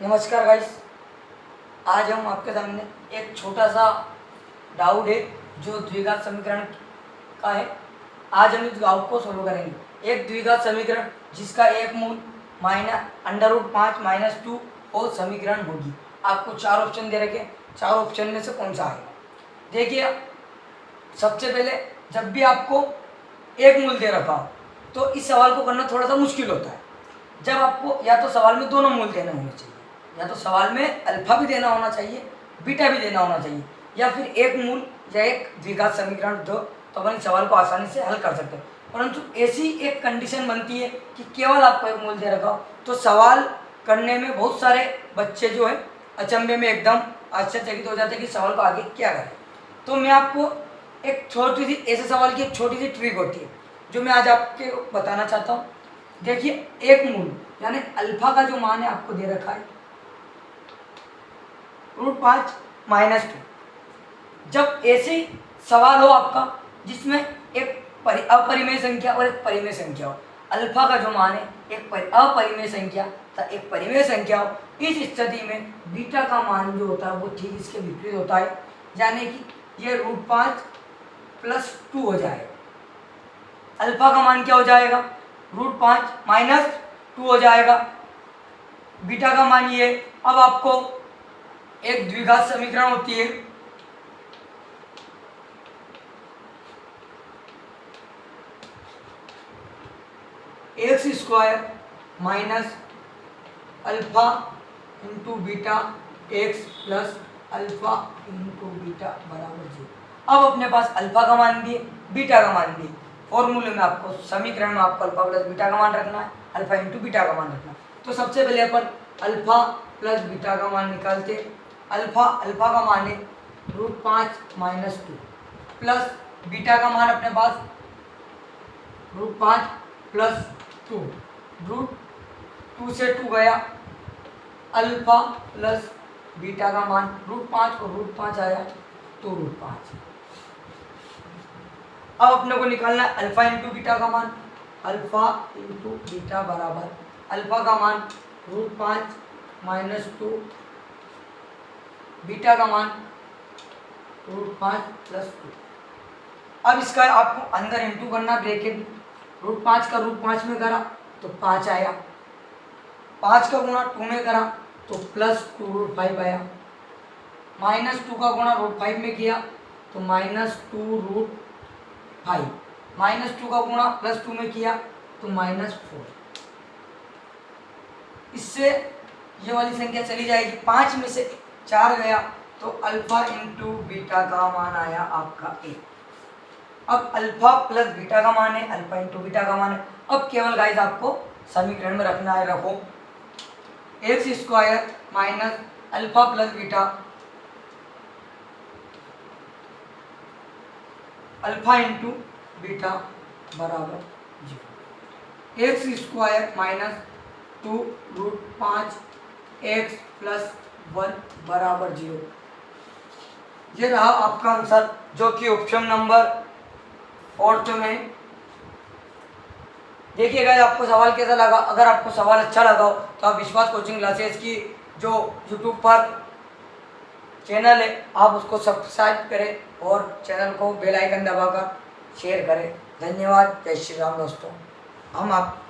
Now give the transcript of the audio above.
नमस्कार गाइस। आज हम आपके सामने एक छोटा सा डाउट है जो द्विघात समीकरण का है। आज हम इस डाउट को सोल्व करेंगे। एक द्विघात समीकरण जिसका एक मूल -√5 - 2 और समीकरण होगी। आपको चार ऑप्शन दे रखे, चार ऑप्शन में से कौन सा आएगा। देखिए, सबसे पहले जब भी आपको एक मूल दे रखा हो तो इस सवाल को करना थोड़ा सा मुश्किल होता है। जब आपको या तो सवाल में दोनों मूल देने होने चाहिए, या तो सवाल में अल्फा भी देना होना चाहिए, बीटा भी देना होना चाहिए, या फिर एक मूल या एक द्विघात समीकरण दो तो अपन इस सवाल को आसानी से हल कर सकते हैं। परंतु ऐसी एक कंडीशन बनती है कि केवल आपको एक मूल दे रखा हो तो सवाल करने में बहुत सारे बच्चे जो है अचंभे में एकदम आश्चर्यचकित हो जाते हैं कि सवाल को आगे क्या करें। तो मैं आपको एक छोटी सी ऐसे सवाल की एक छोटी सी ट्रिक होती है जो मैं आज आपके बताना चाहता हूँ। देखिए, एक मूल यानी अल्फा का जो मान है आपको दे रखा है √5 - 2। जब ऐसे सवाल हो आपका जिसमें एक अपरिमेय संख्या और एक परिमेय संख्या हो, अल्फा का जो मान है एक अपरिमेय संख्या तथा एक परिमेय संख्या हो, इस स्थिति में बीटा का मान जो होता है वो ठीक इसके विपरीत होता है, यानी कि ये √5 + 2 हो जाएगा। अल्फा का मान क्या हो जाएगा? √5 - 2 हो जाएगा। बीटा का मान ये। अब आपको एक द्विघात समीकरण होती है x² - alpha into beta x plus alpha into beta बराबर 0। अब अपने पास अल्फा का मान भी है, बीटा का मान भी है। फॉर्मूले में आपको समीकरण में आपको अल्फा प्लस बीटा का मान रखना है, अल्फा इंटू बीटा का मान रखना है। तो सबसे पहले अपन अल्फा प्लस बीटा का मान निकालते हैं। अल्फा का मान है √5 - 2 प्लस बीटा का मान अपने पास √5 + 2, √2 से 2 गया। अल्फा प्लस बीटा का मान √5 और √5 आया तो √5। अब अपने को निकालना है अल्फा इंटू बीटा का मान। अल्फा इंटू बीटा बराबर अल्फा का मान √5 - 2, बीटा का मान √5 + 2। अब इसका आपको अंदर इंटू करना, ब्रैकेट √5 का √5 में करा तो 5 आया, 5 का गुणा 2 में करा तो +2 √5 आया, -2 का गुणा √5 में किया तो -2 √5, -2 का गुणा +2 में किया तो -4। इससे ये वाली संख्या चली जाएगी, 5 में से 4 गया तो अल्फा इंटू बीटा का मान आया आपका 1। अब अल्फा प्लस बीटा का मान है, अल्फा इंटू बीटा का मान है। अब केवल गाइस आपको समीकरण में रखना है, रखो x² - alpha plus beta alpha into beta बराबर 0। x² - 2 √5 x + 1 बराबर 0। ये रहा आपका आंसर जो कि ऑप्शन नंबर 4 में। देखिएगा आपको सवाल कैसा लगा। अगर आपको सवाल अच्छा लगा हो तो आप विश्वास कोचिंग क्लासेस की जो यूट्यूब पर चैनल है आप उसको सब्सक्राइब करें और चैनल को बेल आइकन दबाकर शेयर करें। धन्यवाद। जय श्री राम दोस्तों। हम आप